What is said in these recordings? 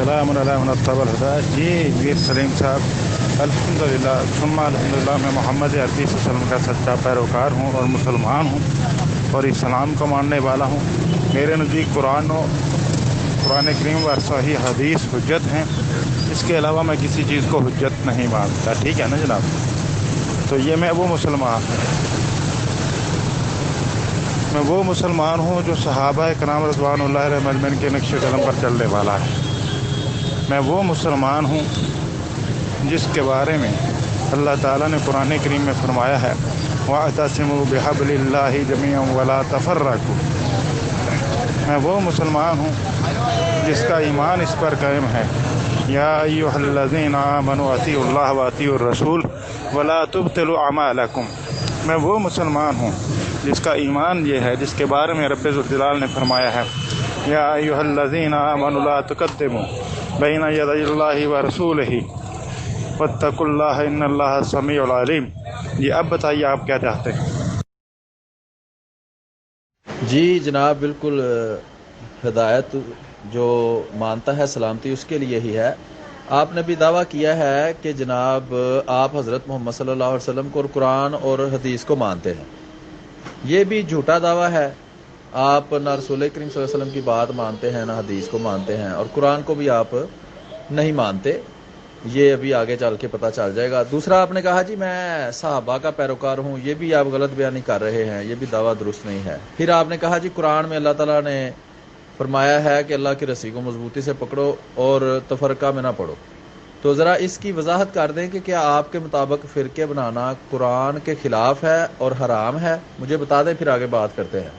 जी मीर सलीम साहब, अल्हम्दुलिल्लाह सुम्मा अल्हम्दुलिल्लाह, मैं मोहम्मद अरबी वसल्लम का सच्चा पैरोकार हूँ और मुसलमान हूँ और इस्लाम को मानने वाला हूँ। मेरे नज़दीक कुरान करीम व सही हदीस हुज्जत हैं। इसके अलावा मैं किसी चीज़ को हुज्जत नहीं मानता। ठीक है ना जनाब। तो ये मैं वो मुसलमान हूँ जो सहाबा कराम रज़वानुल्लाह अलैहिम अजमईन के नक्श कदम पर चलने वाला है। मैं वो मुसलमान हूँ जिसके बारे में अल्लाह ताला ने कुरान करीम में फरमाया है, वअतसिमू बिहब्लिल्लाहि जमीअन वला तफर्रकू। मैं वो मुसलमान हूँ जिसका ईमान इस पर कायम है, या अय्युहल्लज़ीना आमनू अतीउल्लाह व अतीउर रसूल वला तुब्तिलू अमालकुम। मैं वो मुसलमान हूँ जिसका ईमान ये है, जिसके बारे में रब्बे ज़ुल जलाल ने फरमाया है, या अय्युहल्लज़ीना आमनू ला तुक़द्दिमू बैना यदैल्लाहि व रसूलिही वत्तकुल्लाह इन्नल्लाह समीउल अलीम। जी अब बताइए आप क्या चाहते हैं। जी जनाब, बिल्कुल हिदायत जो मानता है सलामती उसके लिए ही है। आपने भी दावा किया है कि जनाब आप हज़रत मोहम्मद सल्लल्लाहु अलैहि वसल्लम को और कुरान और हदीस को मानते हैं। ये भी झूठा दावा है। आप ना रसूल करीम सल्लल्लाहु अलैहि वसल्लम की बात मानते हैं, ना हदीस को मानते हैं, और कुरान को भी आप नहीं मानते। ये अभी आगे चल के पता चल जाएगा। दूसरा आपने कहा जी मैं सहाबा का पैरोकार हूँ, ये भी आप गलत बयानी कर रहे हैं, ये भी दावा दुरुस्त नहीं है। फिर आपने कहा जी कुरान में अल्लाह ताला ने फरमाया है कि अल्लाह की रस्सी को मजबूती से पकड़ो और तफरका में ना पड़ो। तो ज़रा इसकी वजाहत कर दें कि क्या आपके मुताबिक फ़िरके बनाना कुरान के ख़िलाफ़ है और हराम है? मुझे बता दें, फिर आगे बात करते हैं।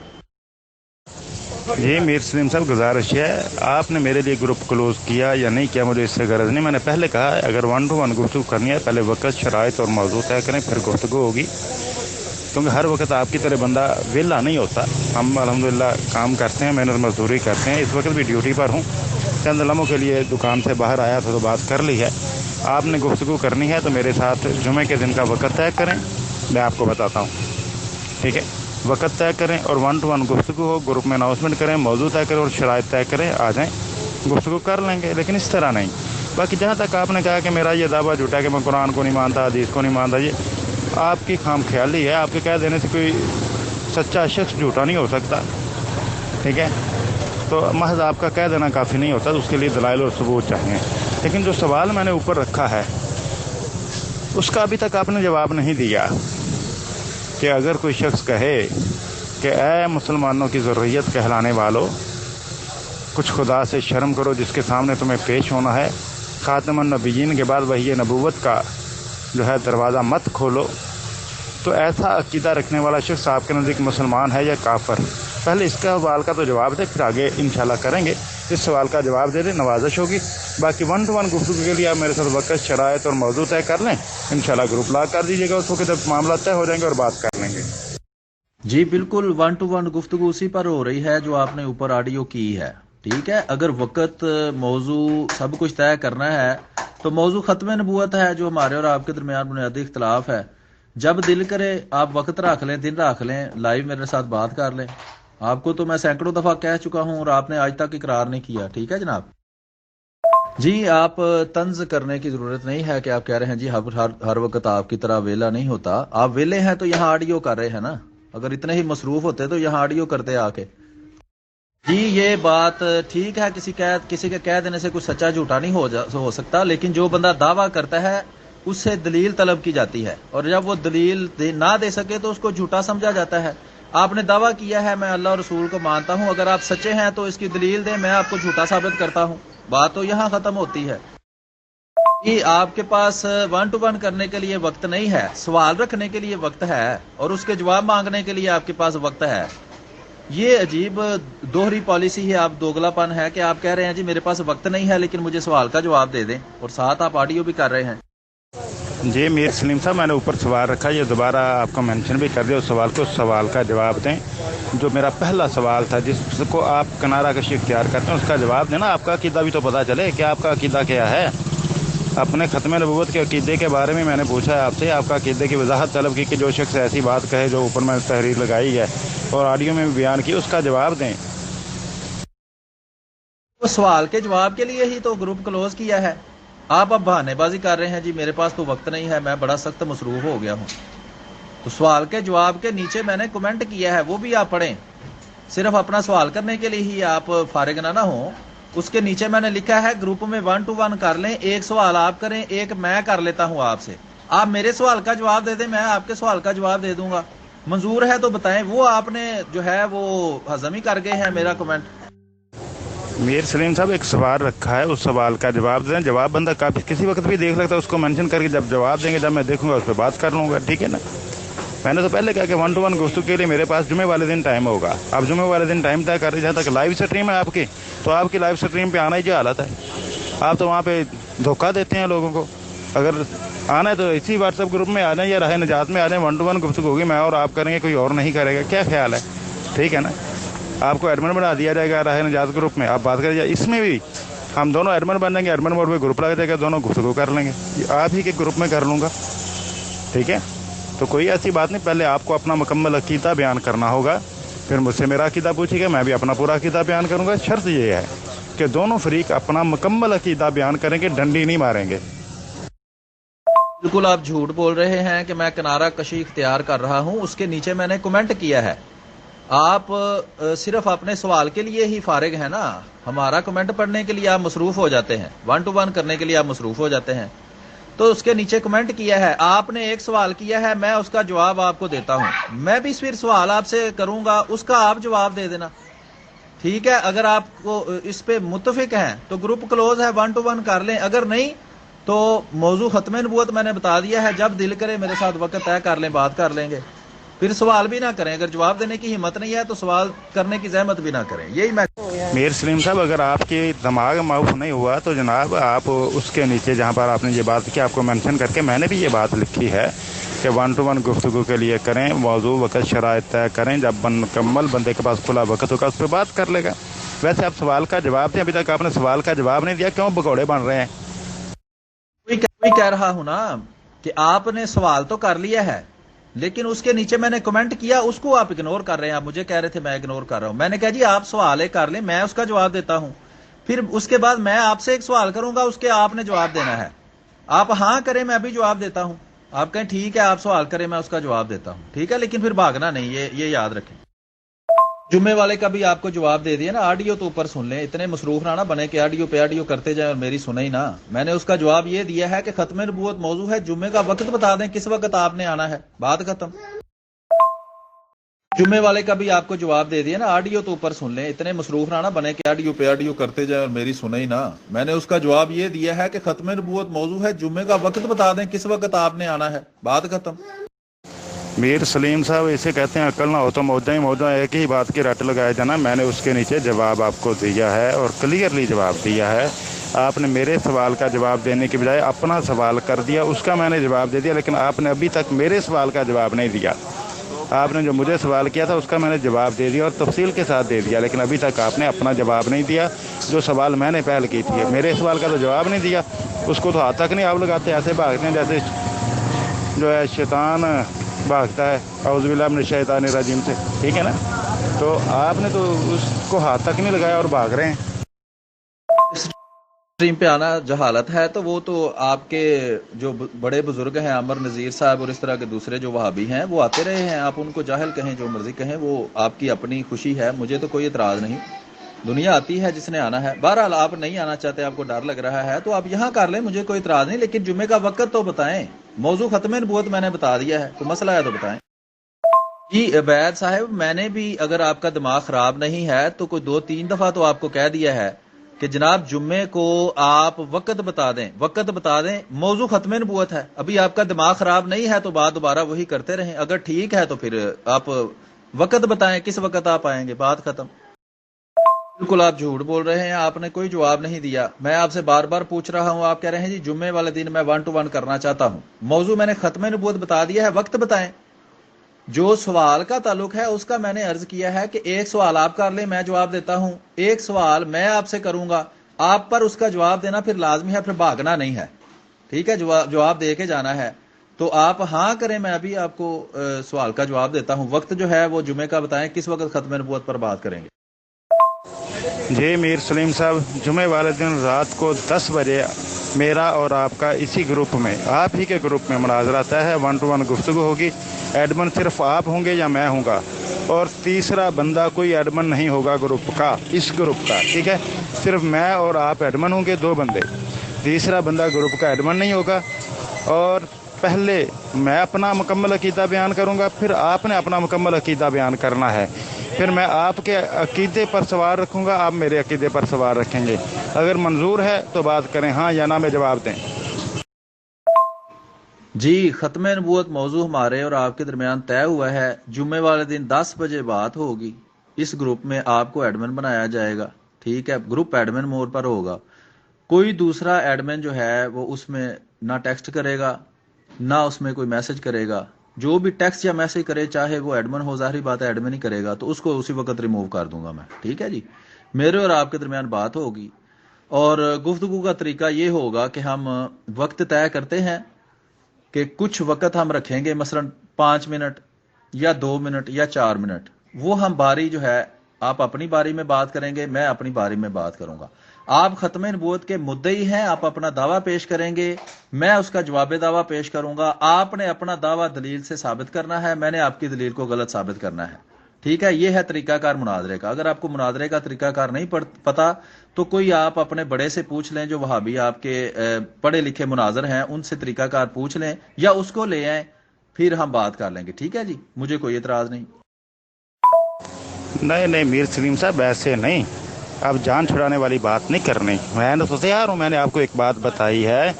जी मीर सलीम साहब, गुजारिश है, आपने मेरे लिए ग्रुप क्लोज किया या नहीं किया मुझे इससे गरज नहीं। मैंने पहले कहा अगर 1 to 1 गुफ्तगू करनी है पहले वक्त, शराइत और मौजू तय करें, फिर गुफ्तगू होगी। क्योंकि हर वक्त आपकी तरह बंदा वेला नहीं होता। हम अल्हम्दुलिल्लाह काम करते हैं, मेहनत मजदूरी करते हैं। इस वक्त भी ड्यूटी पर हूँ, चंद लम्हों के लिए दुकान से बाहर आया था तो बात कर ली है। आपने गुफ्तगू करनी है तो मेरे साथ जुमे के दिन का वक्त तय करें, मैं आपको बताता हूँ। ठीक है, वक्त तय करें और 1 to 1 गुफ्तगू हो, ग्रुप में अनाउंसमेंट करें, मौजू तय करें और शराइत तय करें, आ जाएँ, गुफ्तगू कर लेंगे, लेकिन इस तरह नहीं। बाकी जहाँ तक आपने कहा कि मेरा ये दावा झूठा कि मैं कुरान को नहीं मानता, हदीस को नहीं मानता, ये आपकी खाम ख्याली है। आपके कह देने से कोई सच्चा शख्स झूठा नहीं हो सकता। ठीक है, तो महज आपका कह देना काफ़ी नहीं होता, तो उसके लिए दलाइल और सबूत चाहिए। लेकिन जो सवाल मैंने ऊपर रखा है उसका अभी तक आपने जवाब नहीं दिया कि अगर कोई शख्स कहे कि ऐ मुसलमानों की ज़रूरियत कहलाने वालों, कुछ खुदा से शर्म करो जिसके सामने तुम्हें पेश होना है, ख़ातमुन नबिय्यीन के बाद वही नबूवत का जो है दरवाज़ा मत खोलो, तो ऐसा अकीदा रखने वाला शख्स आपके नज़दीक मुसलमान है या काफिर? पहले इसका सवाल का तो जवाब दे, फिर आगे इंशाल्लाह करेंगे। इस सवाल का जवाब दे दे, नवाजिश होगी। बाकी 1 to 1 गुफ्तगू के लिए आप मेरे साथ वक्त, शराइत और मौजू तय कर लें, इंशाल्लाह ग्रुप लॉक कर दीजिएगा। उस वक्त जब मामला तय हो जाएंगे और बात कर लेंगे। जी बिल्कुल, 1 to 1 गुफ्तगू उसी पर हो रही है जो आपने ऊपर ऑडियो की है। ठीक है, अगर वक्त, मौजू सब कुछ तय करना है तो मौजू ख़त्म नबूवत है जो हमारे और आपके दरमियान बुनियादी इख्तलाफ है। जब दिल करे आप वक्त रख लें, दिन रख लें, लाइव मेरे साथ बात कर लें। आपको तो मैं सैकड़ों दफ़ा कह चुका हूँ और आपने आज तक इकरार नहीं किया। ठीक है जनाब जी, आप तंज करने की ज़रूरत नहीं है कि आप कह रहे हैं जी हर वक्त आपकी तरह वेला नहीं होता। आप वेले हैं तो यहाँ ऑडियो कर रहे हैं ना। अगर इतने ही मसरूफ होते तो यहाँ ऑडियो करते आके। जी ये बात ठीक है, किसी के कह देने से कुछ सच्चा झूठा नहीं हो सकता, लेकिन जो बंदा दावा करता है उससे दलील तलब की जाती है, और जब वो दलील ना दे सके तो उसको झूठा समझा जाता है। आपने दावा किया है मैं अल्लाह और रसूल को मानता हूं, अगर आप सच्चे हैं तो इसकी दलील दें, मैं आपको झूठा साबित करता हूं। बात तो यहां खत्म होती है कि आपके पास 1 to 1 करने के लिए वक्त नहीं है, सवाल रखने के लिए वक्त है और उसके जवाब मांगने के लिए आपके पास वक्त है। ये अजीब दोहरी पॉलिसी है, आप दोगलापन है कि आप कह रहे हैं जी मेरे पास वक्त नहीं है लेकिन मुझे सवाल का जवाब दे दें, और साथ आप ऑडियो भी कर रहे हैं। जी मीर सलीम साहब, मैंने ऊपर सवाल रखा, ये दोबारा आपको मेंशन भी कर दिया उस सवाल को। उस सवाल का जवाब दें जो मेरा पहला सवाल था, जिसको आप किनारा कशी इख्तियार करते हैं, उसका जवाब देना। आपका अकीदा भी तो पता चले कि आपका अकीदा क्या है। अपने ख़त्म नबूवत के अकीदे के बारे में मैंने पूछा है आपसे, आपका अकीदे की वजाहत तलब की कि जो शख्स ऐसी बात कहे जो ऊपर मैंने तहरीर लगाई है और ऑडियो में भी बयान की, उसका जवाब दें। सवाल के जवाब के लिए ही तो ग्रुप क्लोज किया है। आप अब बहानेबाजी कर रहे हैं जी मेरे पास तो वक्त नहीं है, मैं बड़ा सख्त मसरूफ हो गया हूँ। तो सवाल के जवाब के नीचे मैंने कमेंट किया है, वो भी आप पढ़ें। सिर्फ अपना सवाल करने के लिए ही आप फारिग ना हो। उसके नीचे मैंने लिखा है ग्रुप में 1 to 1 कर लें, एक सवाल आप करें, एक मैं कर लेता हूं आपसे। आप मेरे सवाल का जवाब दे दें, मैं आपके सवाल का जवाब दे दूंगा। मंजूर है तो बताएं। वो आपने जो है वो हजम ही कर गए हैं मेरा कमेंट। मीर सलीम साहब एक सवाल रखा है, उस सवाल का जवाब दें। जवाब बंदा काफी किसी वक्त भी देख सकता है, उसको मेंशन करके जब जवाब देंगे, जब मैं देखूंगा उस पर बात कर लूंगा, ठीक है ना। मैंने तो पहले कहा कि 1 to 1 गुफ्तगू के लिए मेरे पास जुमे वाले दिन टाइम होगा। अब जुमे वाले दिन टाइम तय कर रही, जहाँ तक लाइव स्ट्रीम है आपकी, तो आपकी लाइव स्ट्रीम पे आना ही जो हालत है। आप तो वहाँ पे धोखा देते हैं लोगों को। अगर आना है तो इसी व्हाट्सएप ग्रुप में आ जाए या राह निजात में आ जाए। 1 to 1 गुफ्तगू होगी, मैं और आप करेंगे, कोई और नहीं करेगा। क्या ख्याल है, ठीक है ना। आपको एडमिन बना दिया जाएगा राह निजात ग्रुप में, आप बात करिए। इसमें भी हम दोनों एडमिन बन जाएंगे, एडमिन मोड पे ग्रुप लग जाएगा, दोनों गुफ्तगू कर लेंगे। आप ही के ग्रुप में कर लूँगा, ठीक है। तो कोई ऐसी बात नहीं, पहले आपको अपना मुकम्मल अकीदा बयान करना होगा, फिर मुझसे मेरा अकीदा पूछिएगा, मैं भी अपना पूरा अकीदा बयान करूँगा। शर्त ये है कि दोनों फरीक अपना मुकम्मल अकीदा बयान करेंगे, डंडी नहीं मारेंगे। बिल्कुल आप झूठ बोल रहे हैं कि मैं किनारा कशी इख्तियार कर रहा हूं। उसके नीचे मैंने कमेंट किया है। आप सिर्फ अपने सवाल के लिए ही फारिग है ना, हमारा कमेंट पढ़ने के लिए आप मसरूफ हो जाते हैं, 1 to 1 करने के लिए आप मसरूफ हो जाते हैं। तो उसके नीचे कमेंट किया है, आपने एक सवाल किया है, मैं उसका जवाब आपको देता हूं। मैं भी फिर सवाल आपसे करूंगा, उसका आप जवाब दे देना, ठीक है। अगर आपको इस पे मुत्तफिक हैं तो ग्रुप क्लोज है, 1 to 1 कर लें। अगर नहीं तो मौजू खत्म नबूवत मैंने बता दिया है, जब दिल करे मेरे साथ वक्त तय कर लें, बात कर लेंगे। फिर सवाल भी ना करें, अगर जवाब देने की हिम्मत नहीं है तो सवाल करने की जहमत भी ना करें। यही मैं मीर सलीम साहब, अगर आपके दिमाग माउफ नहीं हुआ तो जनाब आप उसके नीचे जहाँ पर आपने ये बात की, आपको मेंशन करके मैंने भी ये बात लिखी है कि 1 to 1 गुफ्तगू के लिए करें, मौजू वक़्त शराइत तय करें, जब मुकम्मल बंदे के पास खुला वक्त होगा उस पर बात कर लेगा। वैसे आप सवाल का जवाब दें, अभी तक आपने सवाल का जवाब नहीं दिया, क्यों भगौड़े बन रहे हैं। मैं कह रहा हूं ना कि आपने सवाल तो कर लिया है, लेकिन उसके नीचे मैंने कमेंट किया, उसको आप इग्नोर कर रहे हैं। आप मुझे कह रहे थे मैं इग्नोर कर रहा हूं। मैंने कहा जी आप सवाल कर लें, मैं उसका जवाब देता हूं। फिर उसके बाद मैं आपसे एक सवाल करूंगा, उसके आपने जवाब देना है। आप हाँ करें, मैं भी जवाब देता हूं। आप कहें ठीक है, आप सवाल करें, मैं उसका जवाब देता हूं, ठीक है। लेकिन फिर भागना नहीं, ये याद रखें। जुम्मे वाले का भी आपको जवाब दे दिया ना, ऑडियो तो ऊपर सुन लें। इतने मसरूफ ना बने कि ऑडियो पे ऑडियो करते जाए और मेरी सुने ही ना। मैंने उसका जवाब ये दिया है कि खत्म नबूवत मौजू है, जुम्मे का वक्त बता दें, किस वक्त आपने आना है, बात खत्म। जुम्मे वाले का भी आपको जवाब दे दिया ना, ऑडियो तो ऊपर सुन लें। इतने मसरूफ ना बने कि ऑडियो पे ऑडियो करते जाए और मेरी सुने ही ना। मैंने उसका जवाब ये दिया है कि खत्म नबूवत मौजू है, जुम्मे का वक्त बता दें, किस वक्त आपने आना है, बात खत्म। मीर सलीम साहब इसे कहते हैं अकल ना हो तो मौजा ही मौजा, एक ही बात की रट लगाया जाना। मैंने उसके नीचे जवाब आपको दिया है और क्लियरली जवाब दिया है। आपने मेरे सवाल का जवाब देने की बजाय अपना सवाल कर दिया, उसका मैंने जवाब दे दिया, लेकिन आपने अभी तक मेरे सवाल का जवाब नहीं दिया। आपने जो मुझे सवाल किया था उसका मैंने जवाब दे दिया और तफसील के साथ दे दिया, लेकिन अभी तक आपने अपना जवाब नहीं दिया। जो सवाल मैंने पहल की थी, मेरे सवाल का तो जवाब नहीं दिया, उसको तो हाथ तक नहीं आप लगाते, ऐसे भागते हैं जैसे जो है शैतान भागता है औज़ुबिल्लाहि मिनश शैतानिर रजीम से, ठीक है ना। तो आपने तो उसको हाथ तक नहीं लगाया और भाग रहे हैं। स्ट्रीम पे आना जहालत है, तो वो तो आपके जो बड़े बुजुर्ग हैं अमर नज़ीर साहब और इस तरह के दूसरे जो वहाबी हैं वो आते रहे हैं। आप उनको जाहिल कहें, जो मर्जी कहें, वो आपकी अपनी खुशी है, मुझे तो कोई एतराज़ नहीं। दुनिया आती है जिसने आना है। बहरहाल आप नहीं आना चाहते, आपको डर लग रहा है, तो आप यहाँ कर लें, मुझे कोई इतराज़ नहीं। लेकिन जुम्मे का वक्त तो बताएं। मौजू खत्म नबूवत मैंने बता दिया है, तो मसला है तो बताएं। जी अबैद साहब, मैंने भी अगर आपका दिमाग खराब नहीं है तो कोई 2-3 दफा तो आपको कह दिया है कि जनाब जुम्मे को आप वक्त बता दें, वक्त बता दें, मौजू खत्म नबूवत है। अभी आपका दिमाग खराब नहीं है तो बात दोबारा वही करते रहें। अगर ठीक है तो फिर आप वक्त बताएं, किस वक्त आप आएंगे, बात खत्म। बिल्कुल आप झूठ बोल रहे हैं, आपने कोई जवाब नहीं दिया। मैं आपसे बार बार पूछ रहा हूं, आप कह रहे हैं जी जुम्मे वाले दिन मैं 1 to 1 करना चाहता हूं। मौजू मैंने खत्म नबूवत बता दिया है, वक्त बताएं। जो सवाल का ताल्लुक है उसका मैंने अर्ज किया है कि एक सवाल आप कर ले, मैं जवाब देता हूं, एक सवाल मैं आपसे करूंगा, आप पर उसका जवाब देना फिर लाजमी है, फिर भागना नहीं है, ठीक है। जवाब दे के जाना है। तो आप हाँ करें, मैं अभी आपको सवाल का जवाब देता हूं। वक्त जो है वो जुम्मे का बताएं, किस वक्त खत्म नबूवत पर बात करेंगे। जी मीर सलीम साहब, जुमे वाले दिन रात को 10 बजे मेरा और आपका इसी ग्रुप में, आप ही के ग्रुप में मुनाजरा तय है। 1-to-1 गुफ्तगू होगी। एडमिन सिर्फ आप होंगे या मैं हूँगा, और तीसरा बंदा कोई एडमिन नहीं होगा ग्रुप का, इस ग्रुप का, ठीक है। सिर्फ मैं और आप एडमिन होंगे, 2 बंदे। तीसरा बंदा ग्रुप का एडमिन नहीं होगा। और पहले मैं अपना मुकम्मल अकीदा बयान करूँगा, फिर आपने अपना मुकम्मल अकीदा बयान करना है। फिर मैं आपके अकीदे पर सवाल रखूँगा, आप मेरे अकीदे पर सवाल रखेंगे। अगर मंजूर है तो बात करें हाँ या ना में जवाब दें। जी, खत्म नबूवत मौजू हमारे और आपके दरमियान तय हुआ है। जुम्मे वाले दिन 10 बजे बात होगी। इस ग्रुप में आपको एडमिन बनाया जाएगा, ठीक है। ग्रुप एडमिन मोड पर होगा। कोई दूसरा एडमिन जो है वो उसमें ना टेक्स्ट करेगा ना उसमें कोई मैसेज करेगा। जो भी टेक्स्ट या मैसेज करे, चाहे वो एडमिन हो, जाहिर बात है एडमिन ही करेगा, तो उसको उसी वक्त रिमूव कर दूंगा मैं, ठीक है जी। मेरे और आपके दरमियान बात होगी और गुफ्तगू का तरीका ये होगा कि हम वक्त तय करते हैं कि कुछ वक्त हम रखेंगे, मसलन 5 मिनट या 2 मिनट या 4 मिनट। वो हम बारी जो है, आप अपनी बारी में बात करेंगे, मैं अपनी बारी में बात करूंगा। आप खत्म नबूवत के मुद्दई हैं, आप अपना दावा पेश करेंगे, मैं उसका जवाब दावा पेश करूंगा। आपने अपना दावा दलील से साबित करना है, मैंने आपकी दलील को गलत साबित करना है, ठीक है। यह है तरीकाकार मुनाजरे का। अगर आपको मुनाजरे का तरीकाकार नहीं पता तो कोई आप अपने बड़े से पूछ लें, जो वहां भी आपके पढ़े लिखे मुनाजर हैं, उनसे तरीकाकार पूछ लें या उसको ले आए, फिर हम बात कर लेंगे, ठीक है जी। मुझे कोई एतराज नहीं। नहीं नहीं मीर सलीम साहब, ऐसे नहीं। अब जान छुड़ाने वाली बात नहीं करनी। मैं तो तैयार हूँ। मैंने आपको एक बात बताई है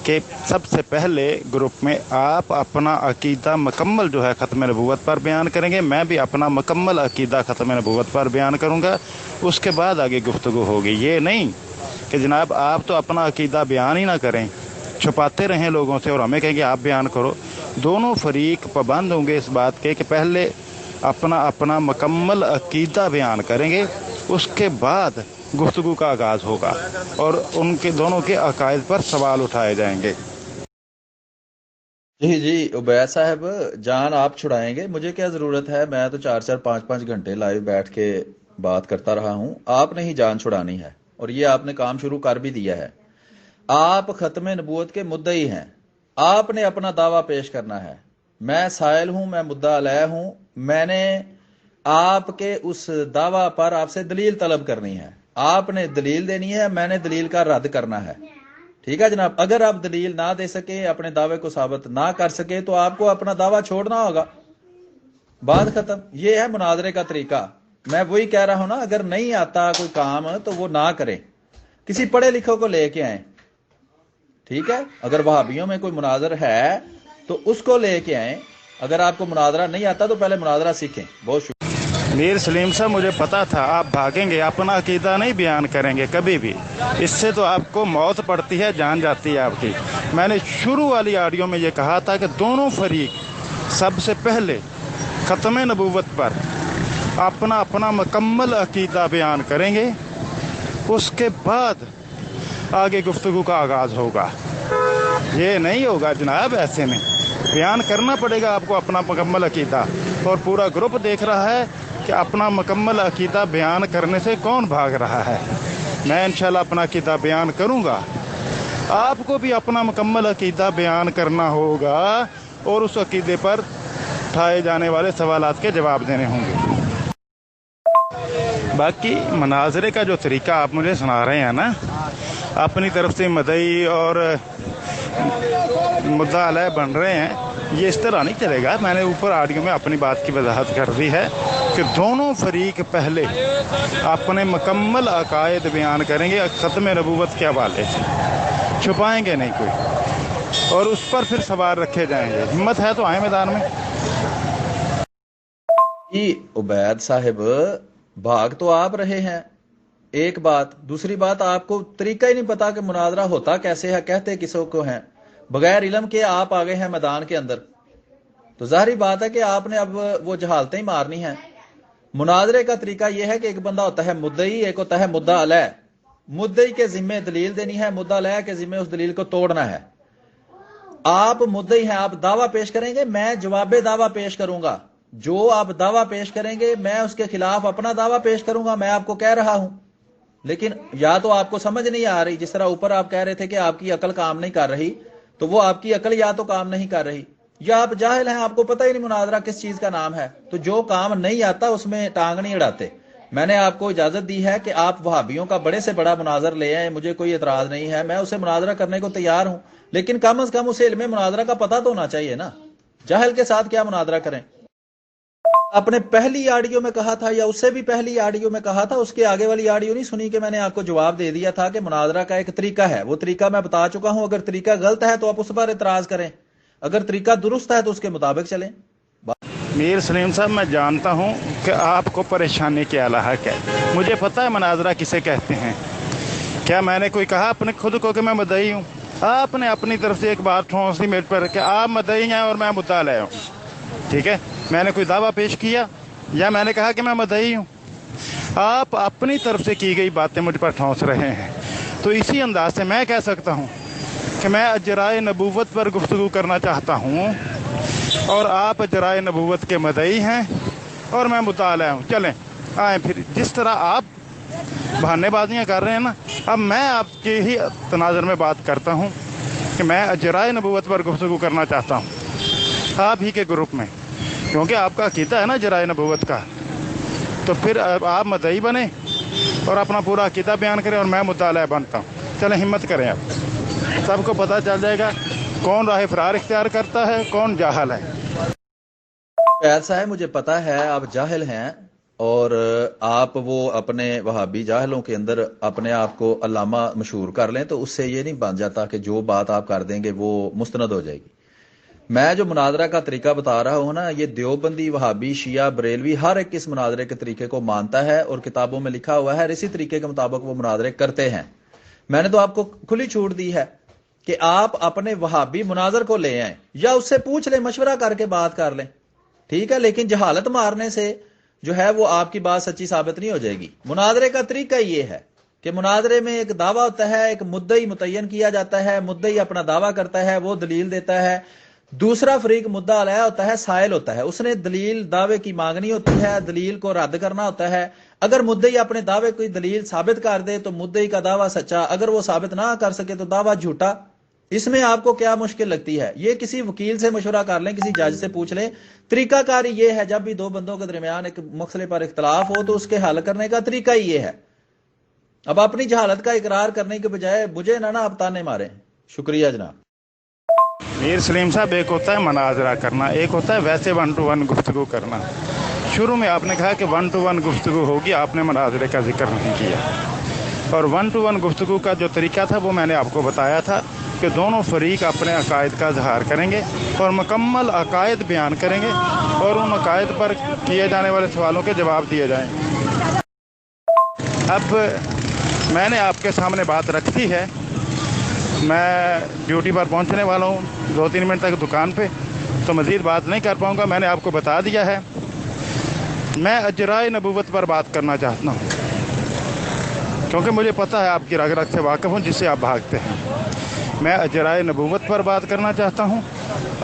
कि सबसे पहले ग्रुप में आप अपना अकीदा मुकम्मल जो है ख़त्म नबूवत पर बयान करेंगे, मैं भी अपना मुकम्मल अकीदा ख़त्म नबूवत पर बयान करूँगा। उसके बाद आगे गुफ्तगू होगी। ये नहीं कि जनाब आप तो अपना अकीदा बयान ही ना करें, छुपाते रहें लोगों से और हमें कहेंगे आप बयान करो। दोनों फरीक पाबंद होंगे इस बात के कि पहले अपना अपना मुकम्मल अकीदा बयान करेंगे, उसके बाद गुफ्तगू का आगाज़ होगा और उनके दोनों के अकायद पर सवाल उठाए जाएंगे। जी जी उबैद साहब, जान आप छुड़ाएंगे, मुझे क्या जरूरत है। मैं तो 4-4 5-5 घंटे लाइव बैठ के बात करता रहा हूं। आपने ही जान छुड़ानी है और ये आपने काम शुरू कर भी दिया है। आप खत्म नबूवत के मुद्दई हैं, आपने अपना दावा पेश करना है। मैं साइल हूं, मैं मुद्दा अलह हूं। मैंने आपके उस दावा पर आपसे दलील तलब करनी है। आपने दलील देनी है, मैंने दलील का रद्द करना है, ठीक है जनाब। अगर आप दलील ना दे सके, अपने दावे को साबित ना कर सके, तो आपको अपना दावा छोड़ना होगा। बात खत्म। ये है मुनाजरे का तरीका। मैं वही कह रहा हूं ना, अगर नहीं आता कोई काम तो वो ना करें, किसी पढ़े लिखों को लेके आए, ठीक है। अगर वहाबियों में कोई मुनाजर है तो उसको लेके आए। अगर आपको मुनाजरा नहीं आता तो पहले मुनाजरा सीखें। बहुत शुक्रिया। मीर सलीम साहब, मुझे पता था आप भागेंगे, अपना अकीदा नहीं बयान करेंगे कभी भी। इससे तो आपको मौत पड़ती है, जान जाती है आपकी। मैंने शुरू वाली ऑडियो में ये कहा था कि दोनों फरीक सबसे पहले ख़त्म नबूवत पर अपना अपना मुकम्मल अकीदा बयान करेंगे, उसके बाद आगे गुफ्तगू का आगाज़ होगा। ये नहीं होगा जनाब, ऐसे में बयान करना पड़ेगा आपको अपना मुकम्मल अकीदा। और पूरा ग्रुप देख रहा है कि अपना मुकम्मल अकीदा बयान करने से कौन भाग रहा है। मैं इंशाल्लाह अपना अकीदा बयान करूँगा, आपको भी अपना मुकम्मल अकीदा बयान करना होगा और उस अकीदे पर उठाए जाने वाले सवालात के जवाब देने होंगे। बाकी मनाजरे का जो तरीका आप मुझे सुना रहे हैं ना, अपनी तरफ से मदई और मुद्दा अलह बन रहे हैं, ये इस तरह नहीं चलेगा। मैंने ऊपर ऑडियो में अपनी बात की वजाहत कर दी है कि दोनों फरीक पहले अपने मुकम्मल अकायद बयान करेंगे ख़त्म नबूवत के हवाले से, छुपाएंगे नहीं कोई, और उस पर फिर सवाल रखे जाएंगे। हिम्मत है तो आए मैदान में। उबैद साहिब, भाग तो आप रहे हैं, एक बात। दूसरी बात, आपको तरीका ही नहीं पता कि मुनाजरा होता कैसे है, कहते किसों को हैं। बगैर इल्म के आप आ गए हैं मैदान के अंदर, तो जाहिर बात है कि आपने अब वो जहालतें ही मारनी हैं। मुनाजरे का तरीका यह है कि एक बंदा होता है मुद्दई, एक होता है मुद्दा अलह। मुद्दई के जिम्मे दलील देनी है, मुद्दा अलह के जिम्मे उस दलील को तोड़ना है। आप मुद्दई हैं, आप दावा पेश करेंगे, मैं जवाब दावा पेश करूंगा। जो आप दावा पेश करेंगे मैं उसके खिलाफ अपना दावा पेश करूंगा। मैं आपको कह रहा हूं, لیکن یا تو آپ کو سمجھ نہیں آ رہی، جس طرح اوپر آپ کہہ رہے تھے کہ آپ کی عقل کام نہیں کر رہی، تو وہ آپ کی عقل یا تو کام نہیں کر رہی، یا آپ جاہل ہیں، آپ کو پتہ ہی نہیں مناظرہ کس چیز کا نام ہے، تو جو کام نہیں آتا اس میں ٹانگ نہیں اڑاتے۔ میں نے آپ کو اجازت دی ہے کہ آپ وہابیوں کا بڑے سے بڑا مناظر لے آئیں، مجھے کوئی اعتراض نہیں ہے، میں اسے مناظرہ کرنے کو تیار ہوں، لیکن کم از کم اسے علم مناظرہ کا پتہ تو ہونا چاہیے نا۔ جاہل کے ساتھ کیا مناظرہ کریں؟ آپ نے پہلی آڈیو میں کہا تھا، یا اس سے بھی پہلی آڈیو میں کہا تھا، اس کے آگے والی آڈیو نہیں سنی کہ میں نے آپ کو جواب دے دیا تھا کہ مناظرہ کا ایک طریقہ ہے، وہ طریقہ میں بتا چکا ہوں، اگر طریقہ غلط ہے تو آپ اس پر اعتراض کریں، اگر طریقہ درست ہے تو اس کے مطابق چلیں۔ میر سلیم صاحب، میں جانتا ہوں کہ آپ کو پریشانی کیا لاحق ہے، مجھے پتہ ہے مناظرہ کسے کہتے ہیں۔ کیا میں نے کوئی کہا اپنے خود کو کہ میں مدعی ہوں؟ آپ نے اپنی طرف سے ایک بات ٹھونس دی میرے پر کہ آپ مدعی ہیں اور میں مدعا ہوں، ٹھیک ہے؟ میں نے کوئی دعویٰ پیش کیا یا میں نے کہا کہ میں مدعی ہوں؟ آپ اپنی طرف سے کی گئی باتیں مجھ پر ٹھونس رہے ہیں، تو اسی انداز سے میں کہہ سکتا ہوں کہ میں اجرائے نبوت پر گفتگو کرنا چاہتا ہوں، اور آپ اجرائے نبوت کے مدعی ہیں اور میں مطالعہ ہوں۔ چلیں آئیں، پھر جس طرح آپ بہانے بازیاں کر رہے ہیں نا، اب میں آپ کے ہی تناظر میں بات کرتا ہوں کہ میں اجرائے نبوت پر گفتگو کرنا چاہتا ہوں آپ ہی کے گروپ میں، کیونکہ آپ کا عقیدہ ہے نا اجرائے نبوت کا، تو پھر آپ مدعی بنیں اور اپنا پورا عقیدہ بیان کریں اور میں مطالعہ بنتا ہوں۔ چلیں ہمت کریں، آپ سب کو پتہ چل جائے گا کون راہ فرار اختیار کرتا ہے، کون جاہل ہے۔ ایسا ہے، مجھے پتا ہے آپ جاہل ہیں، اور آپ وہ اپنے وہابی جاہلوں کے اندر اپنے آپ کو علامہ مشہور کر لیں تو اس سے یہ نہیں بن جاتا کہ جو بات آپ کر دیں گے وہ مستند ہو جائے گی۔ میں جو مناظرہ کا طریقہ بتا رہا ہوں نا، یہ دیوبندی، وہابی، شیعہ، بریلوی ہر ایک اس مناظرے کے طریقے کو مانتا ہے اور کتابوں میں لکھا ہوا ہے، اور اسی طریقے کے مطابق وہ مناظرے کرتے ہیں۔ میں نے تو آپ کو کھلی چھوٹ دی ہے کہ آپ اپنے وہابی مناظر کو لے آئیں یا اس سے پوچھ لیں، مشورہ کر کے بات کر لیں، ٹھیک ہے، لیکن جہالت مارنے سے جو ہے وہ آپ کی بات سچی ثابت نہیں ہو جائے گی۔ مناظرے کا طریقہ یہ ہے کہ مناظرے میں ایک دعویٰ ہوتا ہے، ایک مدعی متعین کیا جاتا ہے، مدعی اپنا دعویٰ کرتا ہے، وہ دلیل دیتا ہے، دوسرا فریق مدعا علیہ ہوتا ہے، سائل ہوتا ہے، اس نے دلیل دعوے کی مانگنی ہوتی ہے، دلیل کو رد کرنا ہوتا ہے۔ اگر مدعی اپنے دعوے کی دلیل ثابت کر دے تو مدعی کا دعویٰ سچا، اگر وہ ثابت نہ کر سکے تو دعویٰ جھوٹا۔ اس میں آپ کو کیا مشکل لگتی ہے؟ یہ کسی وکیل سے مشورہ کر لیں، کسی جج سے پوچھ لیں۔ طریقہ کاری یہ ہے، جب بھی دو بندوں کے درمیان ایک مسئلے پر اختلاف ہو تو اس کے حل کرنے کا طریقہ ہی یہ ہے۔ اب اپنی جہالت کا اقرار کرنے کے بجائے مجھے نہ آپ تانے ماریں۔ شکریہ جناب۔ میر سلیم صاحب، ایک ہوتا ہے مناظرہ کرنا، ایک ہوتا ہے ویسے 1 to 1 گفتگو کرنا۔ شروع میں آپ نے کہا کہ 1 to 1 گفتگو ہوگی، آپ نے مناظرے کا ذکر نہیں کیا، اور 1 to 1 گفتگو کا جو طریقہ تھا وہ میں نے آپ کو بتایا تھا کہ دونوں فریق اپنے عقائد کا اظہار کریں گے اور مکمل عقائد بیان کریں گے، اور ان عقائد پر کیے جانے والے سوالوں کے جواب دیے جائیں۔ اب میں نے آپ کے سامنے بات رکھی ہے، میں ڈیوٹی پر پہنچنے والا ہوں 2-3 منٹ تک دکان پہ، تو مزید بات نہیں کر پاؤں گا۔ میں نے آپ کو بتا دیا ہے میں اجرائے نبوت پر بات کرنا چاہتا ہوں، کیونکہ مجھے پتہ ہے آپ کی رگ رگ سے واقف ہوں جس سے آپ بھاگتے ہیں۔ میں اجرائے نبوت پر بات کرنا چاہتا ہوں،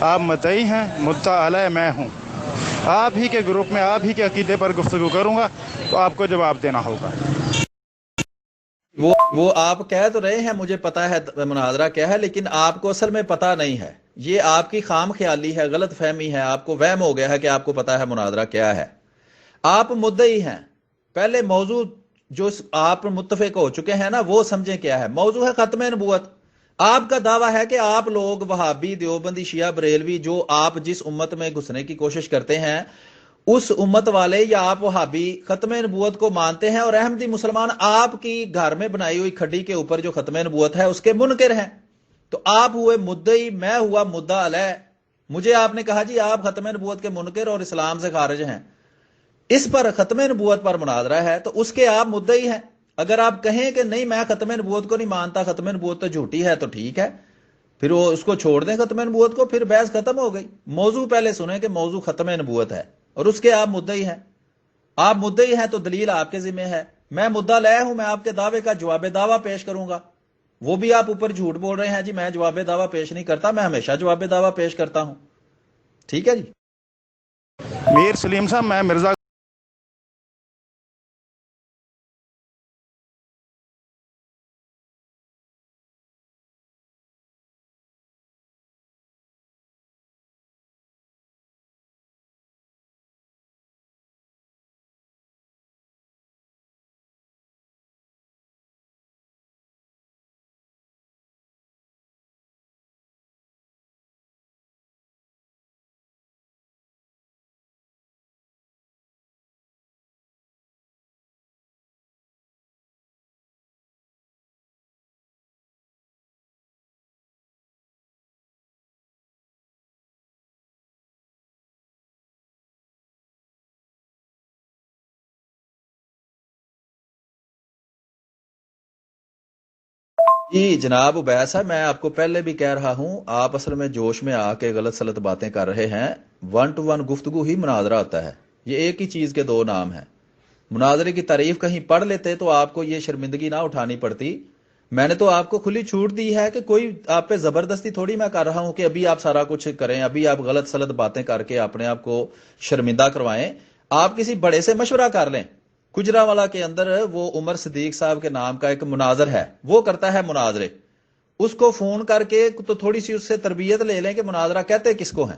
آپ مدعی ہیں، مدعا علیہ میں ہوں، آپ ہی کے گروپ میں آپ ہی کے عقیدے پر گفتگو کروں گا تو آپ کو جواب دینا ہوگا۔ وہ آپ کہہ تو رہے ہیں مجھے پتا ہے مناظرہ کیا ہے، لیکن آپ کو اصل میں پتا نہیں ہے، یہ آپ کی خام خیالی ہے، غلط فہمی ہے، آپ کو وہم ہو گیا ہے کہ آپ کو پتا ہے مناظرہ کیا ہے۔ آپ مدعی ہیں، پہلے موضوع جو آپ متفق ہو چکے ہیں نا وہ سمجھیں کیا ہے۔ موضوع ہے ختم نبوت۔ آپ کا دعویٰ ہے کہ آپ لوگ وہابی، دیوبندی، شیعہ، بریلوی، جو آپ جس امت میں گھسنے کی کوشش کرتے ہیں اس امت والے یا آپ وہابی ختم نبوت کو مانتے ہیں، اور احمدی مسلمان آپ کی گھر میں بنائی ہوئی کھڈی کے اوپر جو ختم نبوت ہے اس کے منکر ہیں۔ تو آپ ہوئے مدعی، میں ہوا مدعا علیہ۔ مجھے آپ نے کہا جی آپ ختم نبوت کے منکر اور اسلام سے خارج ہیں، اس پر ختم نبوت پر مناظرہ ہے تو اس کے آپ مدعی ہیں۔ اگر آپ کہیں کہ نہیں میں ختم نبوت کو نہیں مانتا، ختم نبوت تو جھوٹی ہے، تو ٹھیک ہے، پھر وہ اس کو چھوڑ دیں ختم نبوت کو، پھر بحث ختم ہو گئی۔ موضوع پہلے سنیں کہ موضوع ختم نبوت ہے اور اس کے آپ مدعی ہیں۔ آپ مدعی ہیں تو دلیل آپ کے ذمہ ہے۔ میں مدعا لے ہوں، میں آپ کے دعوے کا جواب دعویٰ پیش کروں گا، وہ بھی آپ اوپر جھوٹ بول رہے ہیں جی میں جواب دعویٰ پیش نہیں کرتا، میں ہمیشہ جواب دعویٰ پیش کرتا ہوں۔ ٹھیک ہے جی۔ میر سلیم صاحب، میں مرزا جی جناب عبید صاحب، میں آپ کو پہلے بھی کہہ رہا ہوں، آپ اصل میں جوش میں آ کے غلط سلط باتیں کر رہے ہیں۔ ون ٹو ون گفتگو ہی مناظرہ ہوتا ہے، یہ ایک ہی چیز کے دو نام ہیں۔ مناظرے کی تعریف کہیں پڑھ لیتے تو آپ کو یہ شرمندگی نہ اٹھانی پڑتی۔ میں نے تو آپ کو کھلی چھوٹ دی ہے کہ کوئی آپ پہ زبردستی تھوڑی میں کر رہا ہوں کہ ابھی آپ سارا کچھ کریں، ابھی آپ غلط سلط باتیں کر کے اپنے آپ کو شرمندہ کروائیں۔ آپ کسی بڑے سے مشورہ کر لیں۔ گجرانوالہ کے اندر وہ عمر صدیق صاحب کے نام کا ایک مناظر ہے، وہ کرتا ہے مناظرے۔ اس کو فون کر کے تو تھوڑی سی اس سے تربیت لے لیں کہ مناظرہ کہتے کس کو ہیں،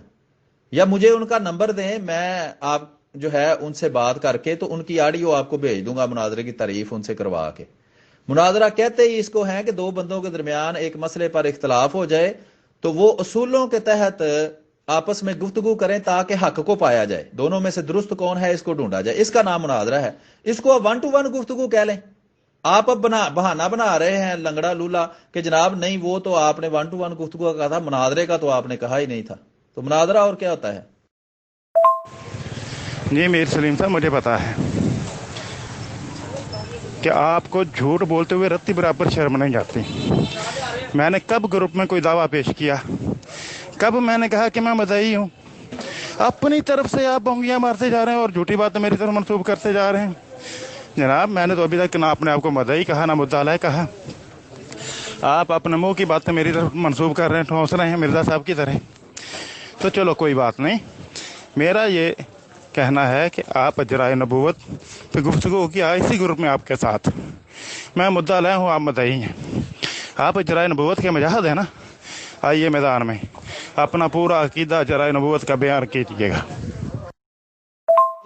یا مجھے ان کا نمبر دیں، میں آپ جو ہے ان سے بات کر کے تو ان کی آڈیو آپ کو بھیج دوں گا مناظرے کی تعریف ان سے کروا کے۔ مناظرہ کہتے ہی اس کو ہیں کہ دو بندوں کے درمیان ایک مسئلے پر اختلاف ہو جائے تو وہ اصولوں کے تحت آپس میں گفتگو کریں تاکہ حق کو پایا جائے، دونوں میں سے درست کون ہے اس کو ڈھونڈا جائے، اس کا نام مناظرہ ہے۔ اس کو ون ٹو ون گفتگو کہہ لیں۔ آپ اب بہانہ بنا رہے ہیں لنگڑا لولا کہ جناب نہیں، وہ تو آپ نے ون ٹو ون گفتگو کا کہا تھا، مناظرے کا تو آپ نے کہا ہی نہیں تھا۔ تو مناظرہ اور کیا ہوتا ہے؟ جی میر سلیم صاحب، مجھے پتا ہے کہ آپ کو جھوٹ بولتے ہوئے رتی برابر شرم نہیں جاتی۔ میں نے کب گروپ میں کوئی دعویٰ پیش کیا؟ کب میں نے کہا کہ میں مدعی ہوں؟ اپنی طرف سے آپ بونگیاں مارتے جا رہے ہیں اور جھوٹی باتیں میری طرف منسوب کرتے جا رہے ہیں۔ جناب میں نے تو ابھی تک نہ اپنے آپ کو مدعی کہا نہ مدعا علیہ کہا۔ آپ اپنے منہ کی باتیں میری طرف منسوب کر رہے ہیں، ٹھونس رہے ہیں مرزا صاحب کی طرح۔ تو چلو کوئی بات نہیں، میرا یہ کہنا ہے کہ آپ اجرائے نبوت پہ گفتگو کیا اسی گروپ میں آپ کے ساتھ، میں مدعا علیہ ہوں، آپ مدعی ہیں۔ آپ اجرائے نبوت کے مجاہد ہیں نا، آئیے میدان میں اپنا پورا عقیدہ اجرائے نبوت کا بیان کیجیے گا۔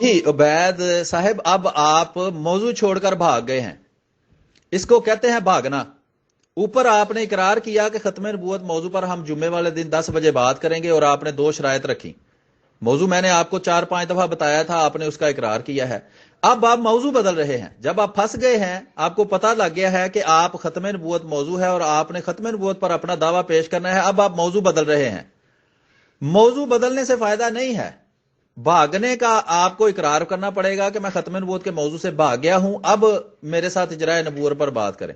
جی عبید صاحب، اب آپ موضوع چھوڑ کر بھاگ گئے ہیں، اس کو کہتے ہیں بھاگنا۔ اوپر آپ نے اقرار کیا کہ ختم نبوت موضوع پر ہم جمعے والے دن 10 بجے بات کریں گے، اور آپ نے 2 شرائط رکھی۔ موضوع میں نے آپ کو 4-5 دفعہ بتایا تھا، آپ نے اس کا اقرار کیا ہے۔ اب آپ موضوع بدل رہے ہیں، جب آپ پھنس گئے ہیں، آپ کو پتہ لگ گیا ہے کہ آپ ختم نبوت موضوع ہے اور آپ نے ختم نبوت پر اپنا دعویٰ پیش کرنا ہے، اب آپ موضوع بدل رہے ہیں۔ موضوع بدلنے سے فائدہ نہیں ہے، بھاگنے کا آپ کو اقرار کرنا پڑے گا کہ میں ختم نبوت کے موضوع سے بھاگ گیا ہوں، اب میرے ساتھ اجرائے نبوت پر بات کریں۔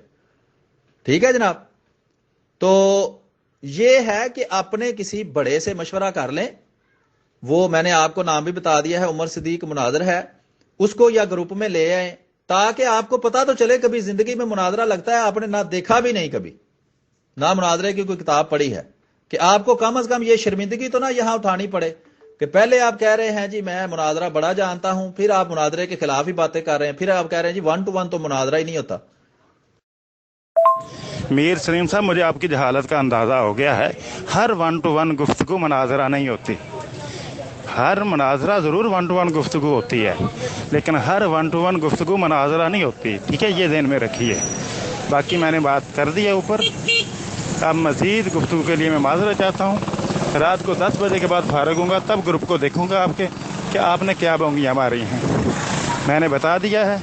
ٹھیک ہے جناب؟ تو یہ ہے کہ اپنے کسی بڑے سے مشورہ کر لیں، وہ میں نے آپ کو نام بھی بتا دیا ہے، عمر صدیق مناظر ہے، اس کو یا گروپ میں لے آئیں تاکہ آپ کو پتا تو چلے۔ کبھی زندگی میں مناظرہ لگتا ہے آپ نے نہ دیکھا بھی نہیں، کبھی نہ مناظرے کی کوئی کتاب پڑھی ہے، کہ آپ کو کم از کم یہ شرمندگی تو نہ یہاں اٹھانی پڑے کہ پہلے آپ کہہ رہے ہیں جی میں مناظرہ بڑا جانتا ہوں، پھر آپ مناظرے کے خلاف ہی باتیں کر رہے ہیں، پھر آپ کہہ رہے ہیں جی 1 to 1 تو مناظرہ ہی نہیں ہوتا۔ میر سلیم صاحب، مجھے آپ کی جہالت کا اندازہ ہو گیا ہے۔ ہر 1 to 1 گفتگو مناظرہ نہیں ہوتی۔ ہر مناظرہ ضرور 1 to 1 گفتگو ہوتی ہے، لیکن ہر 1 to 1 گفتگو مناظرہ نہیں ہوتی، ٹھیک ہے؟ یہ ذہن میں رکھیے۔ باقی میں نے بات کر دی ہے اوپر، اب مزید گفتگو کے لیے میں معذرت چاہتا ہوں۔ رات کو 10 بجے کے بعد فارغ ہوں گا، تب گروپ کو دیکھوں گا آپ کے کہ آپ نے کیا بونگیاں ماری ہیں۔ میں نے بتا دیا ہے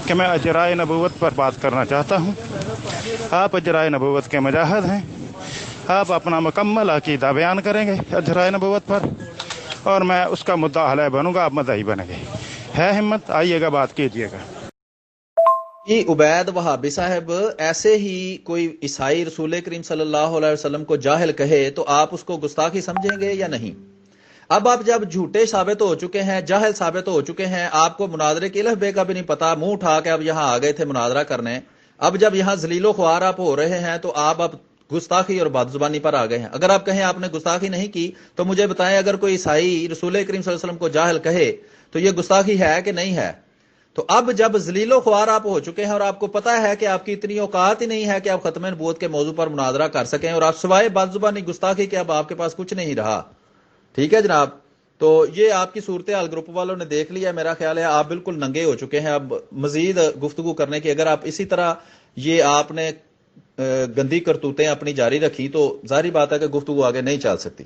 کہ میں اجرائے نبوت پر بات کرنا چاہتا ہوں۔ آپ اجرائے نبوت کے مجاہد ہیں، آپ اپنا مکمل عقیدہ بیان کریں گے اجرائے نبوت پر، اور میں اس کا مدعا علیہ بنوں گا، آپ مدعی بنیں گے۔ ہے ہمت؟ آئیے گا، بات کیجیے گا۔ جی عبید وہابی صاحب، ایسے ہی کوئی عیسائی رسول کریم صلی اللہ علیہ وسلم کو جاہل کہے تو آپ اس کو گستاخی سمجھیں گے یا نہیں؟ اب آپ جب جھوٹے ثابت ہو چکے ہیں، جاہل ثابت ہو چکے ہیں، آپ کو مناظرے کے الف بے کا بھی نہیں پتا، منہ اٹھا کے اب یہاں آ گئے تھے مناظرہ کرنے، اب جب یہاں ذلیل و خوار آپ ہو رہے ہیں تو آپ اب گستاخی اور بد زبانی پر آ گئے ہیں۔ اگر آپ کہیں آپ نے گستاخی نہیں کی تو مجھے بتائیں، اگر کوئی عیسائی رسول کریم صلی اللہ علیہ وسلم کو جاہل کہے تو یہ گستاخی ہے کہ نہیں ہے؟ تو اب جب ذلیل و خوار آپ ہو چکے ہیں اور آپ کو پتا ہے کہ آپ کی اتنی اوقات ہی نہیں ہے کہ آپ ختم نبوت کے موضوع پر مناظرہ کر سکیں، اور آپ سوائے بد زبانی گستاخی کے اب آپ کے پاس کچھ نہیں رہا، ٹھیک ہے جناب؟ تو یہ آپ کی صورتحال گروپ والوں نے دیکھ لیا، میرا خیال ہے آپ بالکل ننگے ہو چکے ہیں اب مزید گفتگو کرنے کی۔ اگر آپ اسی طرح یہ آپ نے گندی کرتوتیں اپنی جاری رکھی تو ظاہری بات ہے کہ گفتگو آگے نہیں چل سکتی۔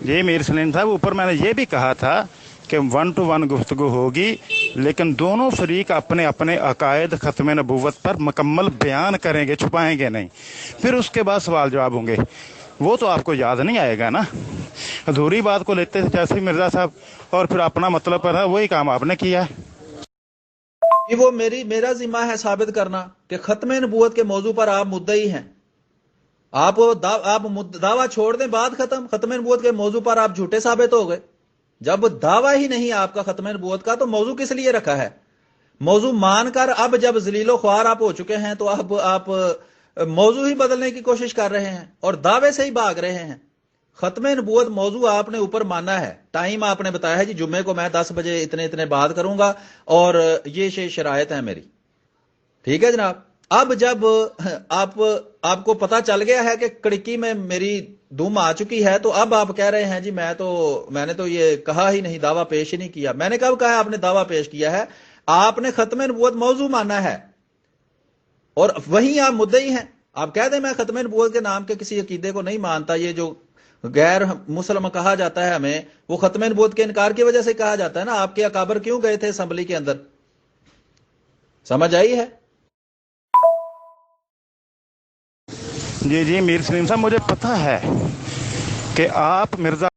جی میر سلیم صاحب، اوپر میں نے یہ بھی کہا تھا کہ 1 to 1 گفتگو ہوگی، لیکن دونوں فریق اپنے اپنے عقائد ختم نبوت پر مکمل بیان کریں گے، چھپائیں گے نہیں، پھر اس کے بعد سوال جواب ہوں گے۔ وہ تو آپ کو یاد نہیں آئے گا نا، ادھوری بات کو لیتے تھے جیسے مرزا صاحب، اور پھر اپنا مطلب پر ہے، وہی کام آپ نے کیا ہے۔ کہ وہ میرا ذمہ ہے ثابت کرنا کہ ختم نبوت کے موضوع پر آپ مدعی ہیں. آپ دعویٰ چھوڑ دیں، بات ختم نبوت کے موضوع پر آپ جھوٹے ثابت ہو گئے. جب دعویٰ ہی نہیں آپ کا ختم نبوت کا تو موضوع کس لیے رکھا ہے؟ موضوع مان کر اب جب ذلیل و خوار آپ ہو چکے ہیں تو اب آپ موضوع ہی بدلنے کی کوشش کر رہے ہیں اور دعوے سے ہی بھاگ رہے ہیں. ختم نبوت موضوع آپ نے اوپر مانا ہے، ٹائم آپ نے بتایا ہے جی جمعے کو میں 10 بجے اتنے بات کروں گا اور یہ شرائط ہے میری. ٹھیک ہے جناب. اب جب آپ کو پتا چل گیا ہے کہ کڑکی میں میری دم آ چکی ہے تو اب آپ کہہ رہے ہیں جی میں نے تو یہ کہا ہی نہیں، دعویٰ پیش ہی نہیں کیا. میں نے کب کہا ہے آپ نے دعویٰ پیش کیا ہے؟ آپ نے ختم نبوت موضوع مانا ہے اور وہیں آپ مدعی ہیں. آپ کہہ دیں میں ختم نبوت کے نام کے کسی عقیدے کو نہیں مانتا، یہ جو غیر مسلم کہا جاتا ہے ہمیں، وہ ختم نبوت کے انکار کی وجہ سے کہا جاتا ہے نا. آپ کے اکابر کیوں گئے تھے اسمبلی کے اندر؟ سمجھ آئی ہے؟ جی میر سلیم صاحب، مجھے پتہ ہے کہ آپ مرزا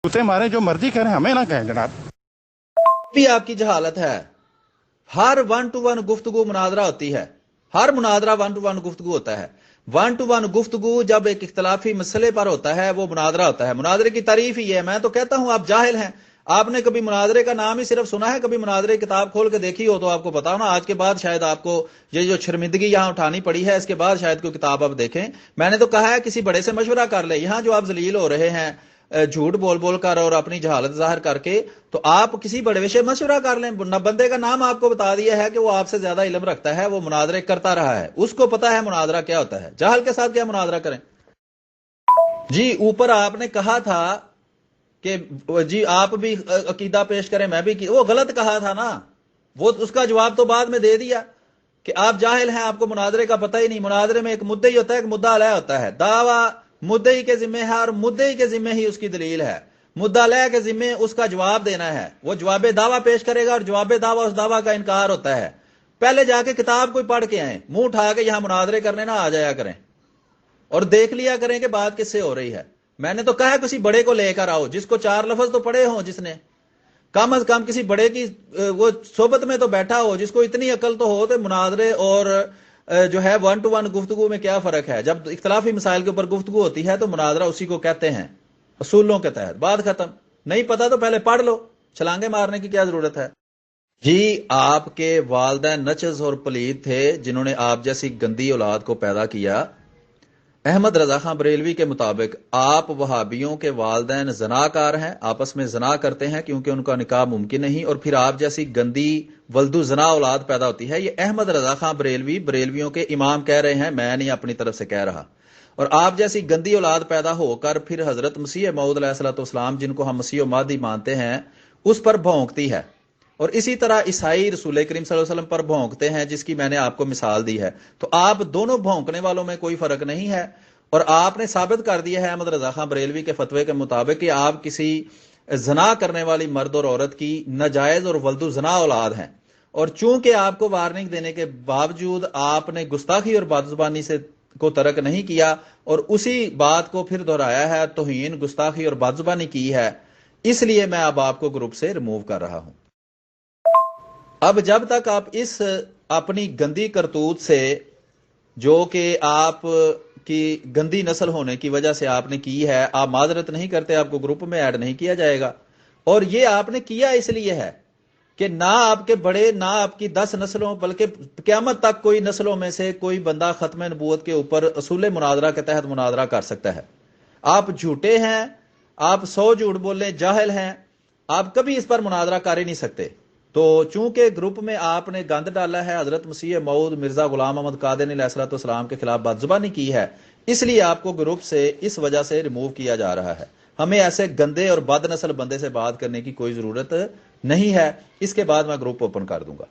کتے مارے، جو مرضی کریں، ہمیں نہ کہیں جناب. بھی آپ کی جہالت ہے. ہر 1 to 1 گفتگو مناظرہ ہوتی ہے، ہر مناظرہ 1 to 1 گفتگو ہوتا ہے. 1 to 1 گفتگو جب ایک اختلافی مسئلے پر ہوتا ہے وہ مناظرہ ہوتا ہے. مناظرے کی تعریف ہی ہے. میں تو کہتا ہوں آپ جاہل ہیں. آپ نے کبھی مناظرے کا نام ہی صرف سنا ہے؟ کبھی مناظرے کتاب کھول کے دیکھی ہو تو آپ کو پتا ہو نا. آج کے بعد شاید آپ کو یہ جو شرمندگی یہاں اٹھانی پڑی ہے، اس کے بعد شاید کوئی کتاب آپ دیکھیں. میں نے تو کہا ہے کسی بڑے سے مشورہ کر لیں. یہاں جو آپ ذلیل ہو رہے ہیں جھوٹ بول کر اور اپنی جہالت ظاہر کر کے، تو آپ کسی بڑے سے مشورہ کر لیں. بندے کا نام آپ کو بتا دیا ہے کہ وہ آپ سے زیادہ علم رکھتا ہے، وہ مناظرے کرتا رہا ہے، اس کو پتا ہے مناظرہ کیا ہوتا ہے. جہل کے ساتھ کیا مناظرہ کریں؟ جی اوپر آپ نے کہا تھا کہ جی آپ بھی عقیدہ پیش کریں، میں بھی وہ غلط کہا تھا نا. وہ اس کا جواب تو بعد میں دے دیا کہ آپ جاہل ہیں، آپ کو مناظرے کا پتہ ہی نہیں. مناظرے میں ایک مدعی ہوتا ہے، ایک مدعا علیہ ہوتا ہے. دعویٰ مدعی کے ذمہ ہے اور مدعی کے ذمہ ہی اس کی دلیل ہے. مدعا علیہ کے ذمہ اس کا جواب دینا ہے. وہ جواب دعویٰ پیش کرے گا اور جواب دعویٰ اس دعویٰ کا انکار ہوتا ہے. پہلے جا کے کتاب کوئی پڑھ کے آئیں، منہ اٹھا کے یہاں مناظرے کرنے نہ آ جایا کریں اور دیکھ لیا کریں کہ بات کس سے ہو رہی ہے. میں نے تو کہا کسی بڑے کو لے کر آؤ جس کو 4 لفظ تو پڑھے ہوں، جس نے کم از کم کسی بڑے کی وہ صحبت میں تو بیٹھا ہو، جس کو اتنی عقل تو ہو. تو مناظرے اور جو ہے 1 to 1 گفتگو میں کیا فرق ہے؟ جب اختلافی مسائل کے اوپر گفتگو ہوتی ہے تو مناظرہ اسی کو کہتے ہیں، اصولوں کے تحت. بات ختم. نہیں پتا تو پہلے پڑھ لو، چھلانگے مارنے کی کیا ضرورت ہے؟ جی آپ کے والدین نچز اور پلید تھے جنہوں نے آپ جیسی گندی اولاد کو پیدا کیا. احمد رضا خان بریلوی کے مطابق آپ وہابیوں کے والدین زناکار ہیں، آپس میں زنا کرتے ہیں کیونکہ ان کا نکاح ممکن نہیں، اور پھر آپ جیسی گندی ولدو زنا اولاد پیدا ہوتی ہے. یہ احمد رضا خان بریلوی بریلویوں کے امام کہہ رہے ہیں، میں نہیں اپنی طرف سے کہہ رہا. اور آپ جیسی گندی اولاد پیدا ہو کر پھر حضرت مسیح موعود علیہ الصلوۃ والسلام، جن کو ہم مسیح و مہدی مانتے ہیں، اس پر بھونکتی ہے. اور اسی طرح عیسائی رسول کریم صلی اللہ علیہ وسلم پر بھونکتے ہیں، جس کی میں نے آپ کو مثال دی ہے. تو آپ دونوں بھونکنے والوں میں کوئی فرق نہیں ہے. اور آپ نے ثابت کر دیا ہے احمد رضا خان بریلوی کے فتوے کے مطابق کہ آپ کسی زنا کرنے والی مرد اور عورت کی ناجائز اور ولد زنا اولاد ہیں. اور چونکہ آپ کو وارننگ دینے کے باوجود آپ نے گستاخی اور بدزبانی سے کو ترک نہیں کیا اور اسی بات کو پھر دہرایا ہے، توہین، گستاخی اور بدزبانی کی ہے، اس لیے میں اب آپ کو گروپ سے ریموو کر رہا ہوں. اب جب تک آپ اس اپنی گندی کرتوت سے، جو کہ آپ کی گندی نسل ہونے کی وجہ سے آپ نے کی ہے، آپ معذرت نہیں کرتے، آپ کو گروپ میں ایڈ نہیں کیا جائے گا. اور یہ آپ نے کیا اس لیے ہے کہ نہ آپ کے بڑے، نہ آپ کی 10 نسلوں، بلکہ قیامت تک کوئی نسلوں میں سے کوئی بندہ ختم نبوت کے اوپر اصول مناظرہ کے تحت مناظرہ کر سکتا ہے. آپ جھوٹے ہیں، آپ 100 جھوٹ بولیں، جاہل ہیں، آپ کبھی اس پر مناظرہ کر ہی نہیں سکتے. تو چونکہ گروپ میں آپ نے گند ڈالا ہے، حضرت مسیح موعود مرزا غلام احمد قادری علیہ الصلوۃ والسلام کے خلاف بدزبانی کی ہے، اس لیے آپ کو گروپ سے اس وجہ سے ریموو کیا جا رہا ہے۔ ہمیں ایسے گندے اور بد نسل بندے سے بات کرنے کی کوئی ضرورت نہیں ہے، اس کے بعد میں گروپ اوپن کر دوں گا۔